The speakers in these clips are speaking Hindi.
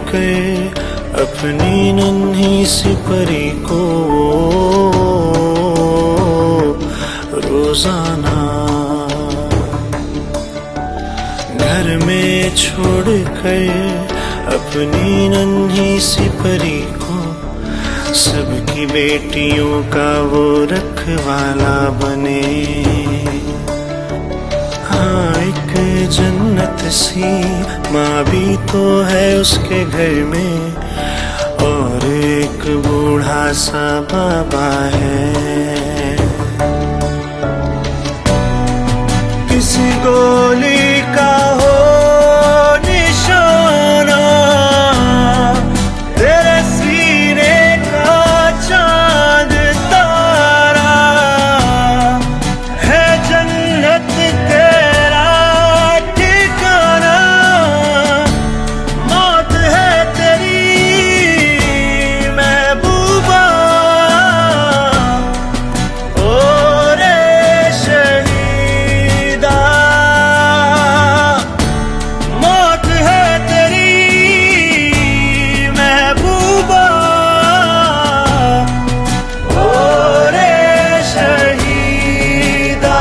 कर अपनी नन्ही सी परी को रोजाना घर में छोड़ कर अपनी नन्ही सी परी को सबकी बेटियों का वो रखवाला बने। हाँ, एक जन्नत सी माँ भी तो है उसके घर में, और एक बूढ़ा सा बाबा है। किसी गोली का हो निशाना, तेरे सीने का चांद तारा है जन्नत तेरा ठिकाना। मौत है तेरी महबूबा, ओ रे शहीदा। मौत है तेरी महबूबा, ओ रे शहीदा।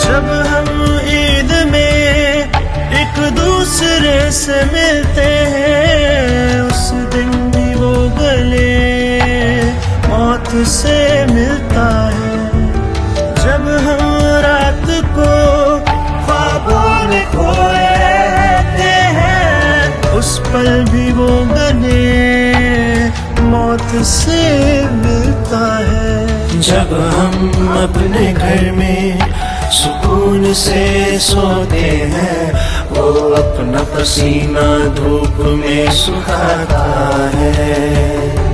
जब हम ईद में एक दूसरे से मिलते हैं, उस दिन भी वो गले मौत से मिलता है। जब हम रात को ख्वाबों में खोए रहते हैं, उस पल भी वो गले मौत से मिलता है। जब हम अपने घर में सुकून से सोते हैं, वो अपना पसीना धूप में सुखाता है।